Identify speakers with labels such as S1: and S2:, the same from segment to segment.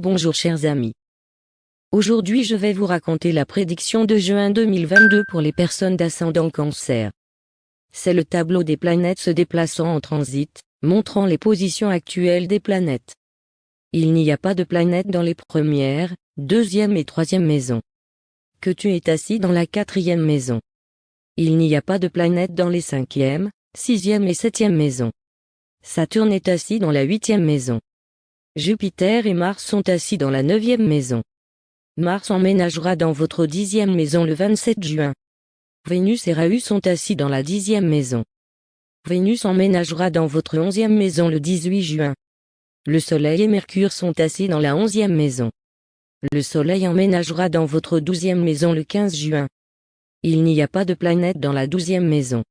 S1: Bonjour chers amis. Aujourd'hui je vais vous raconter la prédiction de juin 2022 pour les personnes d'ascendant Cancer. C'est le tableau des planètes se déplaçant en transit, montrant les positions actuelles des planètes. Il n'y a pas de planète dans les premières, deuxième et troisième maisons. Que tu es assis dans la quatrième maison. Il n'y a pas de planète dans les cinquième, sixième et septième maisons. Saturne est assis dans la huitième maison. Jupiter et Mars sont assis dans la neuvième maison. Mars emménagera dans votre dixième maison le 27 juin. Vénus et Rahu sont assis dans la dixième maison. Vénus emménagera dans votre onzième maison le 18 juin. Le Soleil et Mercure sont assis dans la onzième maison. Le Soleil emménagera dans votre douzième maison le 15 juin. Il n'y a pas de planète dans la douzième maison.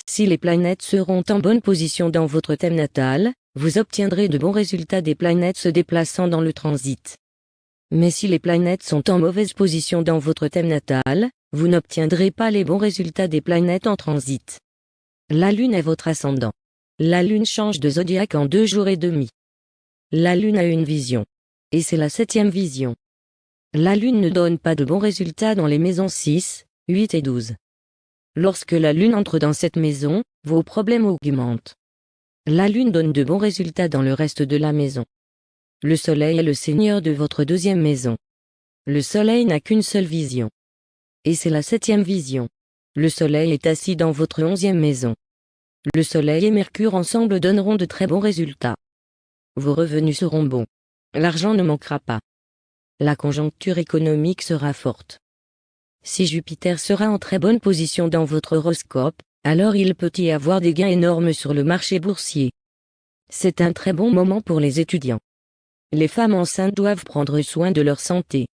S1: Si les planètes seront en bonne position dans votre thème natal, vous obtiendrez de bons résultats des planètes se déplaçant dans le transit. Mais si les planètes sont en mauvaise position dans votre thème natal, vous n'obtiendrez pas les bons résultats des planètes en transit. La Lune est votre ascendant. La Lune change de zodiaque en 2 jours et demi. La Lune a une vision. Et c'est la septième vision. La Lune ne donne pas de bons résultats dans les maisons 6, 8 et 12. Lorsque la Lune entre dans cette maison, vos problèmes augmentent. La Lune donne de bons résultats dans le reste de la maison. Le Soleil est le seigneur de votre deuxième maison. Le Soleil n'a qu'une seule vision. Et c'est la septième vision. Le Soleil est assis dans votre onzième maison. Le Soleil et Mercure ensemble donneront de très bons résultats. Vos revenus seront bons. L'argent ne manquera pas. La conjoncture économique sera forte. Si Jupiter sera en très bonne position dans votre horoscope, alors il peut y avoir des gains énormes sur le marché boursier. C'est un très bon moment pour les étudiants. Les femmes enceintes doivent prendre soin de leur santé.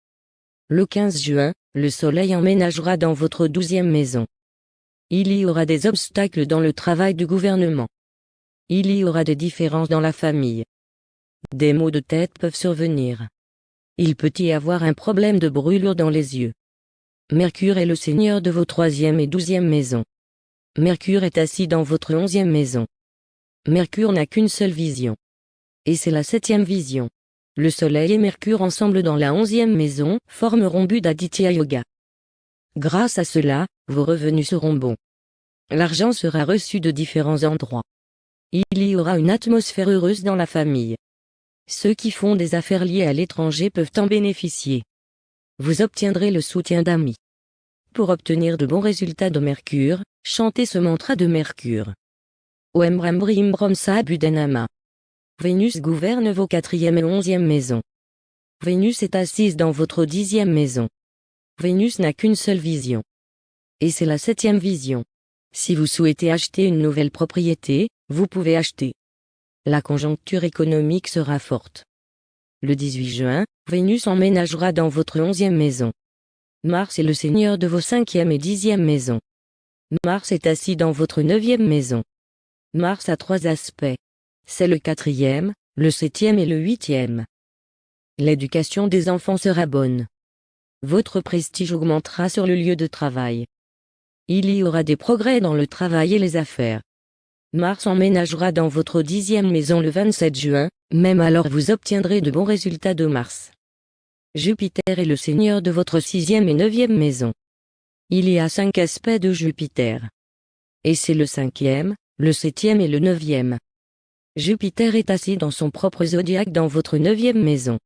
S1: Le 15 juin, le Soleil emménagera dans votre douzième maison. Il y aura des obstacles dans le travail du gouvernement. Il y aura des différences dans la famille. Des maux de tête peuvent survenir. Il peut y avoir un problème de brûlure dans les yeux. Mercure est le seigneur de vos troisième et douzième maisons. Mercure est assis dans votre onzième maison. Mercure n'a qu'une seule vision. Et c'est la septième vision. Le Soleil et Mercure ensemble dans la onzième maison formeront Buddhaditya Yoga. Grâce à cela, vos revenus seront bons. L'argent sera reçu de différents endroits. Il y aura une atmosphère heureuse dans la famille. Ceux qui font des affaires liées à l'étranger peuvent en bénéficier. Vous obtiendrez le soutien d'amis. Pour obtenir de bons résultats de Mercure, chantez ce mantra de Mercure. Om Bram Brim Brom Sa Budanama. Vénus gouverne vos quatrième et onzième maisons. Vénus est assise dans votre dixième maison. Vénus n'a qu'une seule vision. Et c'est la septième vision. Si vous souhaitez acheter une nouvelle propriété, vous pouvez acheter. La conjoncture économique sera forte. Le 18 juin, Vénus emménagera dans votre onzième maison. Mars est le seigneur de vos cinquième et dixième maisons. Mars est assis dans votre neuvième maison. Mars a 3 aspects. C'est le quatrième, le septième et le huitième. L'éducation des enfants sera bonne. Votre prestige augmentera sur le lieu de travail. Il y aura des progrès dans le travail et les affaires. Mars emménagera dans votre dixième maison le 27 juin, même alors vous obtiendrez de bons résultats de Mars. Jupiter est le seigneur de votre sixième et neuvième maison. Il y a 5 aspects de Jupiter. Et c'est le cinquième, le septième et le neuvième. Jupiter est assis dans son propre zodiaque dans votre neuvième maison.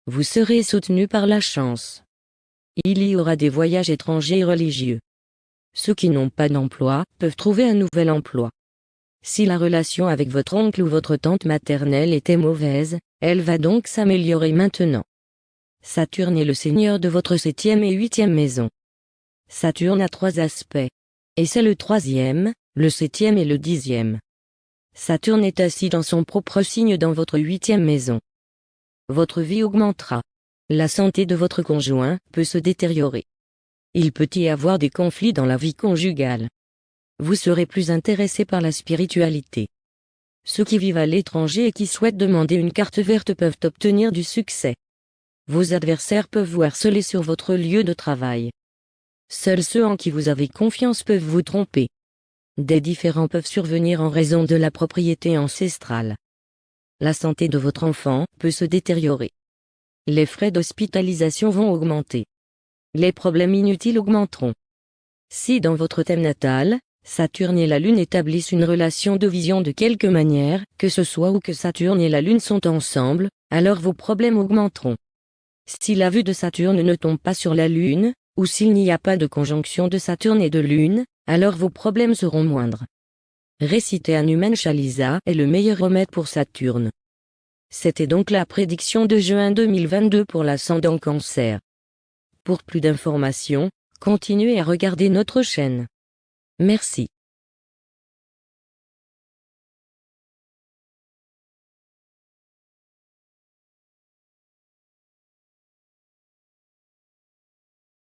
S1: Vous serez soutenu par la chance. Il y aura des voyages étrangers et religieux. Ceux qui n'ont pas d'emploi peuvent trouver un nouvel emploi. Si la relation avec votre oncle ou votre tante maternelle était mauvaise, elle va donc s'améliorer maintenant. Saturne est le seigneur de votre septième et huitième maison. Saturne a 3 aspects. Et c'est le troisième, le septième et le dixième. Saturne est assis dans son propre signe dans votre huitième maison. Votre vie augmentera. La santé de votre conjoint peut se détériorer. Il peut y avoir des conflits dans la vie conjugale. Vous serez plus intéressé par la spiritualité. Ceux qui vivent à l'étranger et qui souhaitent demander une carte verte peuvent obtenir du succès. Vos adversaires peuvent vous harceler sur votre lieu de travail. Seuls ceux en qui vous avez confiance peuvent vous tromper. Des différends peuvent survenir en raison de la propriété ancestrale. La santé de votre enfant peut se détériorer. les frais d'hospitalisation vont augmenter. Les problèmes inutiles augmenteront. Si dans votre thème natal, Saturne et la Lune établissent une relation de vision de quelque manière, que ce soit où que Saturne et la Lune sont ensemble, alors vos problèmes augmenteront. Si la vue de Saturne ne tombe pas sur la Lune, ou s'il n'y a pas de conjonction de Saturne et de Lune, alors vos problèmes seront moindres. Réciter Hanuman Chalisa est le meilleur remède pour Saturne. C'était donc la prédiction de juin 2022 pour l'ascendant Cancer. Pour plus d'informations, continuez à regarder notre chaîne. Merci.